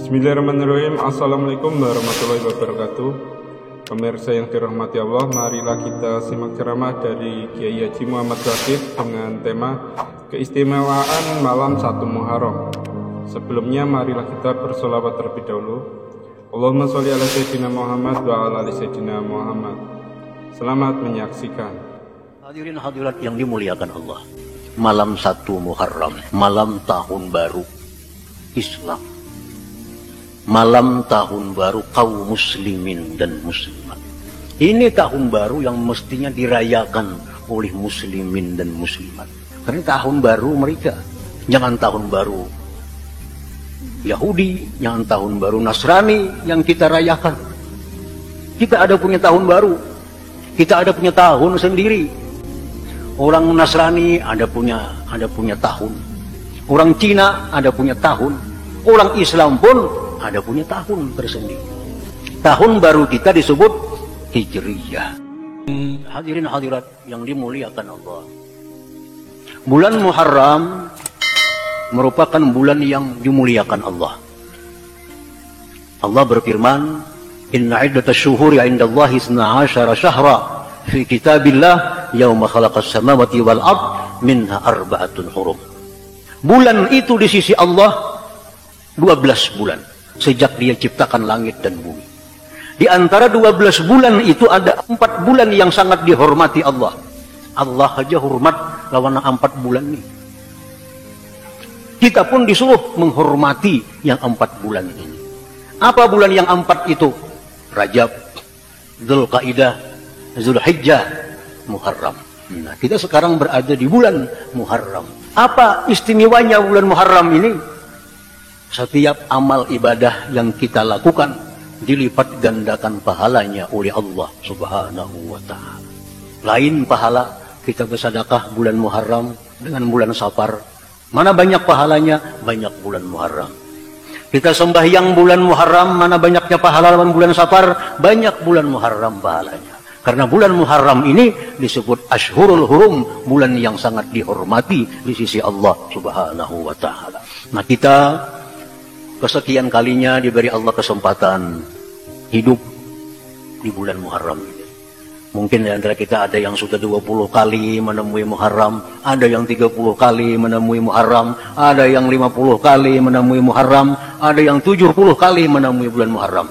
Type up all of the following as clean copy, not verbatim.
Bismillahirrahmanirrahim. Assalamualaikum warahmatullahi wabarakatuh. Pemirsa yang dirahmati Allah, marilah kita simak ceramah dari Kiai Haji Muhammad Wahid dengan tema keistimewaan malam 1 Muharram. Sebelumnya marilah kita bersolawat terlebih dahulu. Allahumma sholli ala sayyidina Muhammad wa ala ali sayyidina Muhammad. Selamat menyaksikan. Hadirin hadirat yang dimuliakan Allah, malam 1 Muharram, malam tahun baru Islam, malam tahun baru kaum muslimin dan muslimat. Ini tahun baru yang mestinya dirayakan oleh muslimin dan muslimat, karena tahun baru mereka. Jangan tahun baru Yahudi, jangan tahun baru Nasrani yang kita rayakan. Kita ada punya tahun baru, kita ada punya tahun sendiri. Orang Nasrani ada punya tahun, orang Cina ada punya tahun, orang Islam pun ada punya tahun tersendiri. Tahun baru kita disebut Hijriyah. Hadirin hadirat yang dimuliakan Allah, bulan Muharram merupakan bulan yang dimuliakan Allah. Allah berfirman, "Inna iddatasy syuhuri 'indallahi 12 syahra fi kitabillah yauma khalaqas samawati wal ard minha arba'atun hurum." Bulan itu di sisi Allah 12 bulan sejak Dia ciptakan langit dan bumi. Di antara 12 bulan itu ada 4 bulan yang sangat dihormati Allah. Allah aja hormat lawan 4 bulan ini. Kita pun disuruh menghormati yang 4 bulan ini. Apa bulan yang 4 itu? Rajab, Dzulqa'dah, Dzulhijjah, Muharram. Nah, kita sekarang berada di bulan Muharram. Apa istimewanya bulan Muharram ini? Setiap amal ibadah yang kita lakukan dilipat gandakan pahalanya oleh Allah Subhanahu wa ta'ala. Lain pahala kita bersedekah bulan Muharram dengan bulan Safar. Mana banyak pahalanya? Banyak bulan Muharram. Kita sembahyang bulan Muharram, mana banyaknya pahala lawan bulan Safar? Banyak bulan Muharram pahalanya. Karena bulan Muharram ini disebut Ashhurul Hurum, bulan yang sangat dihormati di sisi Allah Subhanahu wa ta'ala. Nah, kita kesekian kalinya diberi Allah kesempatan hidup di bulan Muharram ini. Mungkin di antara kita ada yang sudah 20 kali menemui Muharram, ada yang 30 kali menemui Muharram, ada yang 50 kali menemui Muharram, ada yang 70 kali menemui bulan Muharram.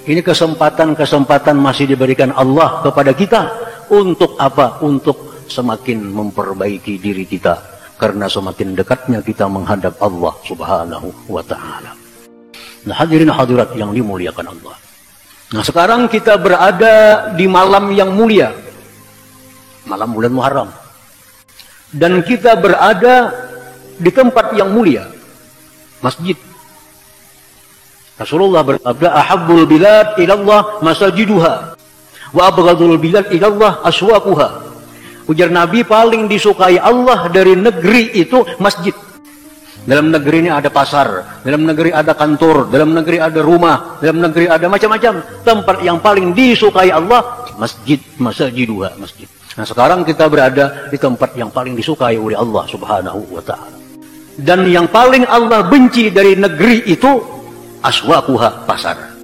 Ini kesempatan-kesempatan masih diberikan Allah kepada kita. Untuk apa? Untuk semakin memperbaiki diri kita, karena semakin dekatnya kita menghadap Allah Subhanahu wa ta'ala. Nah, hadirin hadirat yang dimuliakan Allah. Nah, sekarang kita berada di malam yang mulia, malam bulan Muharram. Dan kita berada di tempat yang mulia, masjid. Rasulullah bersabda, "Ahabbul bilad ilallah masajiduha, wa abghadul bilad ilallah aswaquha." Ujar Nabi, paling disukai Allah dari negeri itu masjid. Dalam negeri ini ada pasar, dalam negeri ada kantor, dalam negeri ada rumah, dalam negeri ada macam-macam. Tempat yang paling disukai Allah, masjid, masajiduha, masjid. Nah, sekarang kita berada di tempat yang paling disukai oleh Allah Subhanahu wa ta'ala. Dan yang paling Allah benci dari negeri itu, aswaquha, pasar.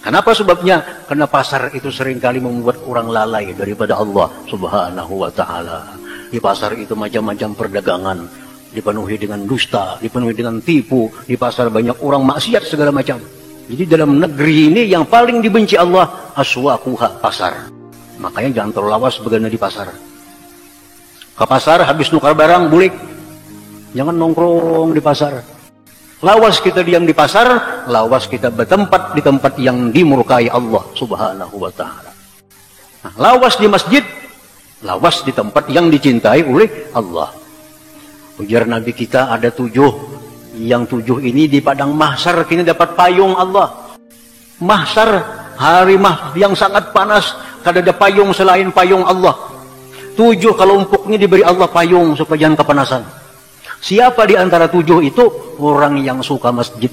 Kenapa sebabnya? Karena pasar itu seringkali membuat orang lalai daripada Allah Subhanahu wa ta'ala. Di pasar itu macam-macam perdagangan, dipenuhi dengan dusta, dipenuhi dengan tipu. Di pasar banyak orang maksiat segala macam. Jadi dalam negeri ini yang paling dibenci Allah, aswaquha, pasar. Makanya jangan terlalu lawas begadang di pasar. Ke pasar habis nukar barang bulik, jangan nongkrong di pasar. Lawas kita diam di pasar, lawas kita bertempat di tempat yang dimurkai Allah Subhanahu wa ta'ala. Nah, lawas di masjid, lawas di tempat yang dicintai oleh Allah. Ujar Nabi kita ada 7. Yang 7 ini di padang mahsyar kita dapat payung Allah. Mahsyar, hari yang sangat panas, kada ada payung selain payung Allah. 7 kalau umpuknya diberi Allah payung supaya jangan kepanasan. Siapa di antara 7 itu? Orang yang suka masjid.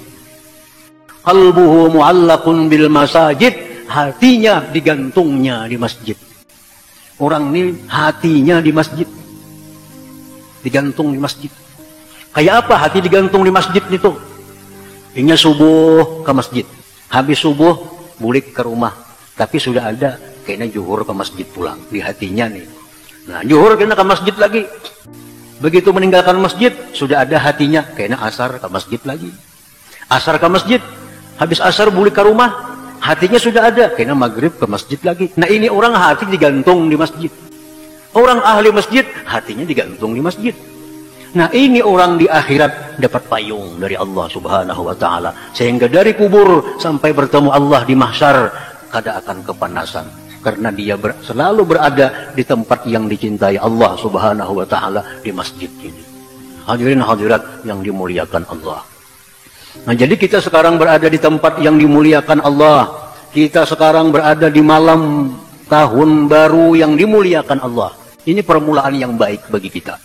Qalbuhu mu'allaqun bil masajid, hatinya digantungnya di masjid. Orang ini hatinya di masjid, digantung di masjid. Kayak apa hati digantung di masjid itu? Inya subuh ke masjid. Habis subuh, balik ke rumah. Tapi sudah ada, kayaknya zuhur ke masjid pulang. Di hatinya nih. Nah, zuhur kayaknya ke masjid lagi. Begitu meninggalkan masjid, sudah ada hatinya, kayaknya asar ke masjid lagi. Asar ke masjid. Habis asar balik ke rumah. Hatinya sudah ada, kayaknya maghrib ke masjid lagi. Nah, ini orang hati digantung di masjid. Orang ahli masjid, hatinya digantung di masjid. Nah, ini orang di akhirat dapat payung dari Allah Subhanahu wa taala, sehingga dari kubur sampai bertemu Allah di mahsyar kada akan kepanasan, karena dia selalu berada di tempat yang dicintai Allah Subhanahu wa taala, di masjid ini. Hadirin hadirat yang dimuliakan Allah. Nah, jadi kita sekarang berada di tempat yang dimuliakan Allah. Kita sekarang berada di malam tahun baru yang dimuliakan Allah. Ini permulaan yang baik bagi kita.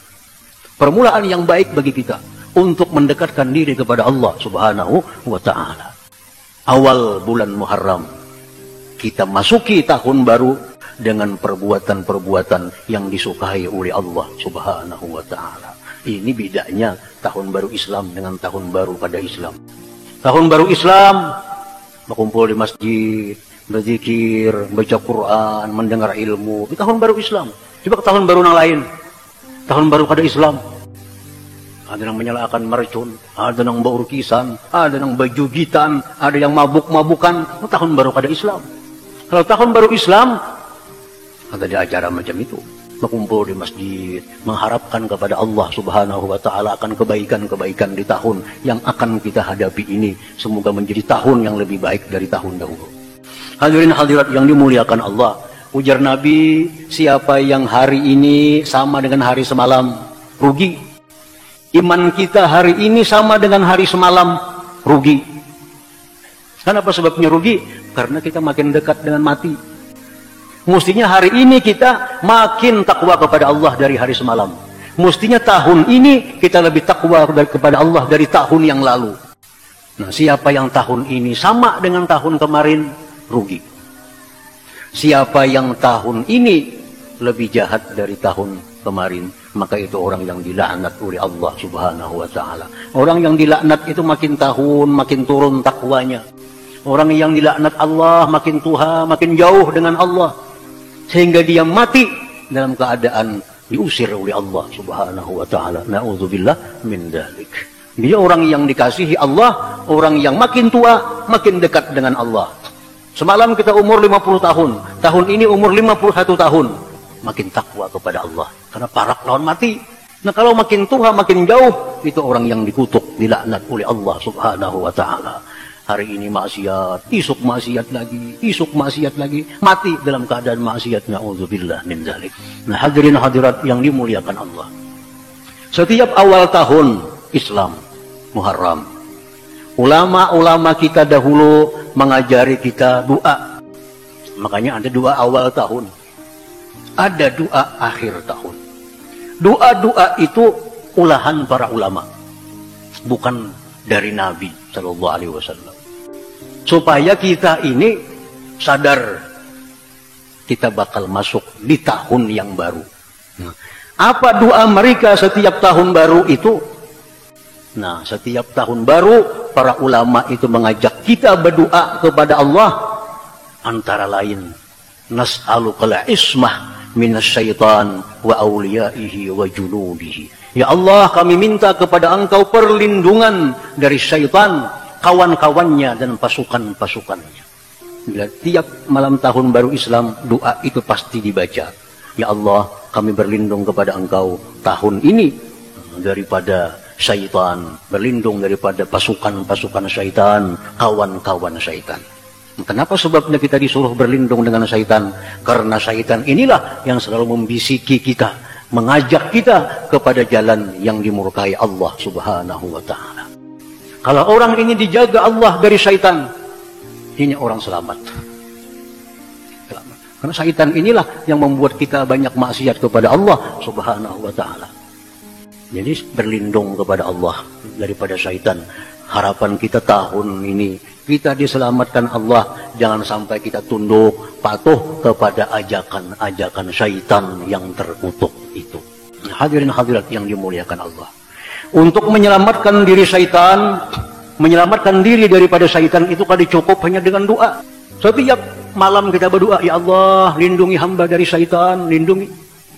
Permulaan yang baik bagi kita untuk mendekatkan diri kepada Allah Subhanahu wa taala. Awal bulan Muharram kita masuki tahun baru dengan perbuatan-perbuatan yang disukai oleh Allah Subhanahu wa taala. Ini bedanya tahun baru Islam dengan tahun baru pada Islam. Tahun baru Islam berkumpul di masjid, berzikir, baca Quran, mendengar ilmu. Di tahun baru Islam. Coba ke tahun baru yang lain. Tahun baru pada Islam, ada yang menyalakan mercun, ada yang berurkisan, ada yang berjugitan, ada yang mabuk-mabukan. Itu tahun baru pada Islam. Kalau tahun baru Islam, ada di acara macam itu, berkumpul di masjid, mengharapkan kepada Allah Subhanahu wa taala akan kebaikan-kebaikan di tahun yang akan kita hadapi ini. Semoga menjadi tahun yang lebih baik dari tahun dahulu. Hadirin hadirat yang dimuliakan Allah. Ujar Nabi, siapa yang hari ini sama dengan hari semalam, rugi. Iman kita hari ini sama dengan hari semalam, rugi. Kenapa sebabnya rugi? Karena kita makin dekat dengan mati. Mestinya hari ini kita makin takwa kepada Allah dari hari semalam. Mestinya tahun ini kita lebih takwa kepada Allah dari tahun yang lalu. Nah, siapa yang tahun ini sama dengan tahun kemarin, rugi. Siapa yang tahun ini lebih jahat dari tahun kemarin, maka itu orang yang dilaknat oleh Allah Subhanahu wa taala. Orang yang dilaknat itu makin tahun makin turun takwanya. Orang yang dilaknat Allah makin tuha, makin jauh dengan Allah, sehingga dia mati dalam keadaan diusir oleh Allah Subhanahu wa taala. Nauzubillah min dzalik. Dia orang yang dikasihi Allah, orang yang makin tua makin dekat dengan Allah. Semalam kita umur 50 tahun, tahun ini umur 51 tahun. Makin takwa kepada Allah, karena parak lawan mati. Nah, kalau makin tua, makin jauh, itu orang yang dikutuk, dilaknat oleh Allah Subhanahu wa ta'ala. Hari ini maksiat, isuk maksiat lagi, mati dalam keadaan maksiat. Na'udzubillah min dzalik. Nah, hadirin hadirat yang dimuliakan Allah. Setiap awal tahun Islam, Muharram, ulama-ulama kita dahulu mengajari kita doa. Makanya ada doa awal tahun, ada doa akhir tahun. Doa-doa itu ulahan para ulama, bukan dari Nabi Shallallahu Alaihi Wasallam. Supaya kita ini sadar kita bakal masuk di tahun yang baru. Nah, apa doa mereka setiap tahun baru itu? Nah, setiap tahun baru para ulama itu mengajak kita berdoa kepada Allah, antara lain nas'alukal ismah minasyaitan wa awliyaihi wa junudihi. Ya Allah, kami minta kepada Engkau perlindungan dari syaitan, kawan-kawannya dan pasukan-pasukannya. Bila tiap malam tahun baru Islam, doa itu pasti dibaca. Ya Allah, kami berlindung kepada Engkau tahun ini daripada syaitan, berlindung daripada pasukan-pasukan syaitan, kawan-kawan syaitan. Kenapa sebabnya kita disuruh berlindung dengan syaitan? Karena syaitan inilah yang selalu membisiki kita, mengajak kita kepada jalan yang dimurkai Allah Subhanahu wa ta'ala. Kalau orang ini dijaga Allah dari syaitan, ini orang selamat. Karena syaitan inilah yang membuat kita banyak maksiat kepada Allah Subhanahu wa ta'ala. Jadi berlindung kepada Allah daripada syaitan. Harapan kita tahun ini kita diselamatkan Allah, jangan sampai kita tunduk patuh kepada ajakan-ajakan syaitan yang terkutuk itu. Hadirin hadirat yang dimuliakan Allah. Untuk menyelamatkan diri syaitan, menyelamatkan diri daripada syaitan itu kada cukup hanya dengan doa. Setiap malam kita berdoa, ya Allah, lindungi hamba dari syaitan, lindungi.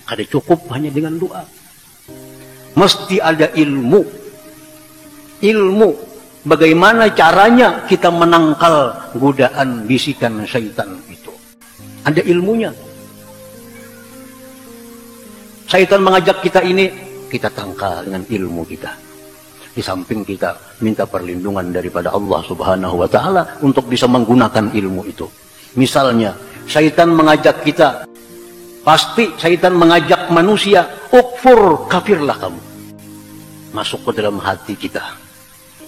Kada cukup hanya dengan doa. Mesti ada ilmu. Ilmu bagaimana caranya kita menangkal godaan bisikan syaitan itu. Ada ilmunya. Syaitan mengajak kita ini, kita tangkal dengan ilmu kita. Di samping kita minta perlindungan daripada Allah Subhanahu wa Ta'ala untuk bisa menggunakan ilmu itu. Misalnya, syaitan mengajak kita, pasti syaitan mengajak manusia, ukfur, kafirlah kamu. Masuk ke dalam hati kita,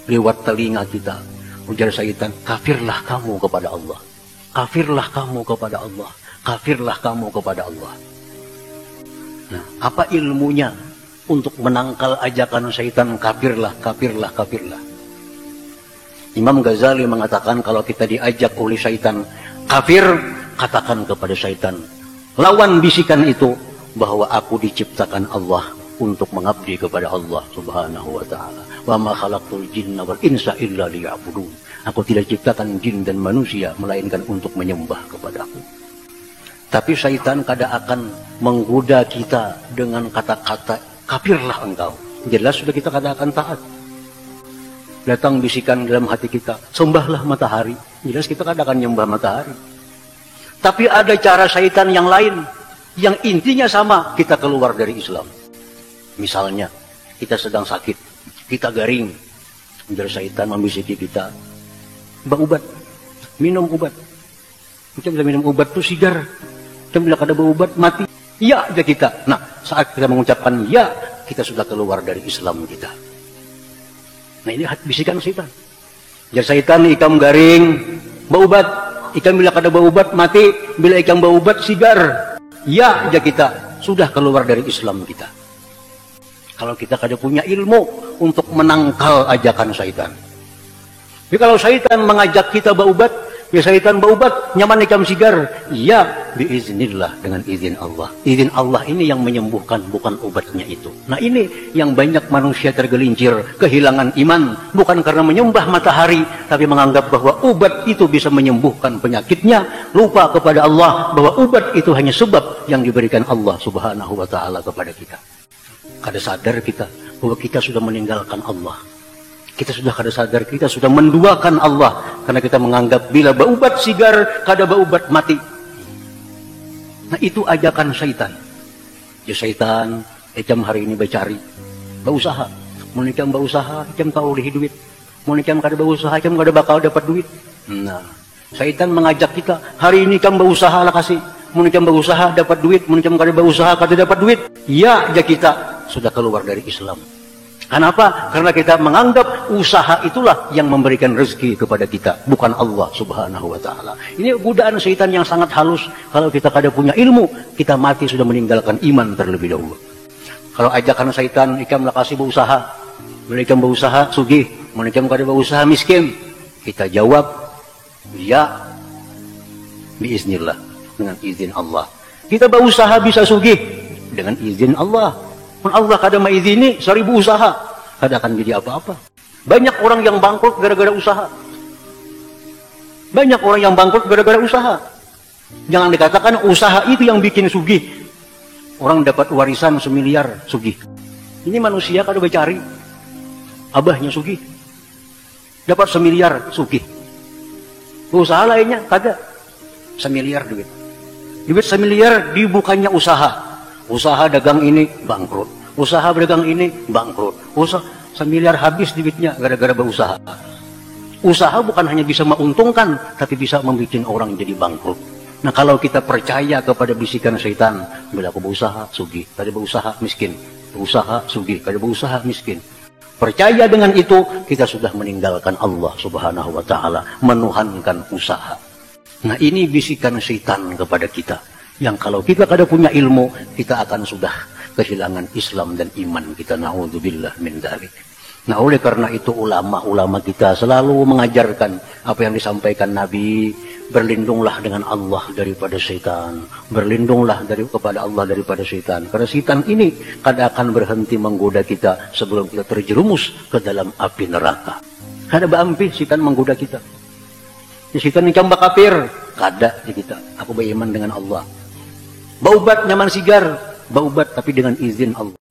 lewat telinga kita, ujar syaitan, kafirlah kamu kepada Allah. Kafirlah kamu kepada Allah. Kafirlah kamu kepada Allah. Nah, apa ilmunya untuk menangkal ajakan syaitan kafirlah, kafirlah, kafirlah? Imam Ghazali mengatakan kalau kita diajak oleh syaitan kafir, katakan kepada syaitan, lawan bisikan itu bahwa aku diciptakan Allah untuk mengabdi kepada Allah Subhanahu wa Ta'ala. Wa ma khalaqtul jinna wal insa illa liya'budun. Aku tidak ciptakan jin dan manusia melainkan untuk menyembah kepadaku. Tapi syaitan kadang akan menggoda kita dengan kata-kata kafirlah engkau. Jelas sudah kita kadang akan taat. Datang bisikan dalam hati kita, sembahlah matahari. Jelas kita kadang akan nyembah matahari. Tapi ada cara syaitan yang lain, yang intinya sama, kita keluar dari Islam. Misalnya, kita sedang sakit, kita garing. Dari syaitan membisiki kita, obat, minum obat. Kita bisa minum obat itu sigar. Kita bila kada berobat mati. Ya aja kita. Nah, saat kita mengucapkan ya, kita sudah keluar dari Islam kita. Nah, ini bisikan syaitan. Jadi syaitan ikam garing, berobat. Ikam bila kada berobat mati. Bila ikam berobat sigar. Ya aja kita sudah keluar dari Islam kita. Kalau kita kada punya ilmu untuk menangkal ajakan syaitan. Jadi kalau syaitan mengajak kita berobat, ya syaitan berobat, nyaman ikam sigar. Ya, biiznillah, dengan izin Allah. Izin Allah ini yang menyembuhkan, bukan obatnya itu. Nah, ini yang banyak manusia tergelincir, kehilangan iman, bukan karena menyembah matahari, tapi menganggap bahwa obat itu bisa menyembuhkan penyakitnya, lupa kepada Allah bahwa obat itu hanya sebab yang diberikan Allah Subhanahu wa Ta'ala kepada kita. Kada sadar kita bahwa kita sudah meninggalkan Allah. Kita sudah kada sadar, kita sudah menduakan Allah. Karena kita menganggap bila berobat sigar, kada berobat mati. Nah, itu ajakan syaitan. Ya syaitan, ikam hari ini bercari, berusaha. Mau ikam berusaha, ikam tahu oleh duit. Mau ikam kada berusaha, ikam kada bakal dapat duit. Nah, syaitan mengajak kita, hari ini ikam berusaha lah kasih. Mau ikam berusaha dapat duit, mau ikam kada berusaha kada dapat duit. Ya aja kita sudah keluar dari Islam. Kenapa? Karena kita menganggap usaha itulah yang memberikan rezeki kepada kita, bukan Allah Subhanahu wa Ta'ala. Ini godaan syaitan yang sangat halus. Kalau kita kada punya ilmu, kita mati sudah meninggalkan iman terlebih dahulu. Kalau ajakan syaitan, ikam kasih berusaha. Bila ikam berusaha, sugih. Bila ikam kada berusaha, miskin. Kita jawab, ya, biiznillah, dengan izin Allah. Kita berusaha bisa sugih dengan izin Allah. Allah kada mengizini 1000 usaha, kada akan jadi apa-apa. Banyak orang yang bangkrut gara-gara usaha. Banyak orang yang bangkrut gara-gara usaha. Jangan dikatakan usaha itu yang bikin sugih. Orang dapat warisan 1 miliar sugih. Ini manusia kada bercari. Abahnya sugih. Dapat 1 miliar sugih. Usaha lainnya kada. 1 miliar duit. Duit 1 miliar dibukannya usaha. Usaha dagang ini bangkrut. Usaha berdagang ini bangkrut. Usaha 1 miliar habis duitnya gara-gara berusaha. Usaha bukan hanya bisa menguntungkan, tapi bisa membuat orang jadi bangkrut. Nah, kalau kita percaya kepada bisikan syaitan, bila aku berusaha sugih, kada berusaha miskin. Berusaha sugih, kada berusaha miskin. Percaya dengan itu, kita sudah meninggalkan Allah Subhanahu wa Ta'ala, menuhankan usaha. Nah, ini bisikan syaitan kepada kita. Yang kalau kita kada punya ilmu, kita akan sudah kehilangan Islam dan iman kita. Na'udzubillah min dzalik. Nah, oleh karena itu ulama-ulama kita selalu mengajarkan apa yang disampaikan Nabi, berlindunglah dengan Allah daripada syaitan, berlindunglah kepada Allah daripada syaitan. Karena syaitan ini kada akan berhenti menggoda kita sebelum kita terjerumus ke dalam api neraka. Kada baampi sitan menggoda kita. Si sitan yang camba kafir, kada di kita. Aku beriman dengan Allah. Baubat nyaman sigar, baubat tapi dengan izin Allah.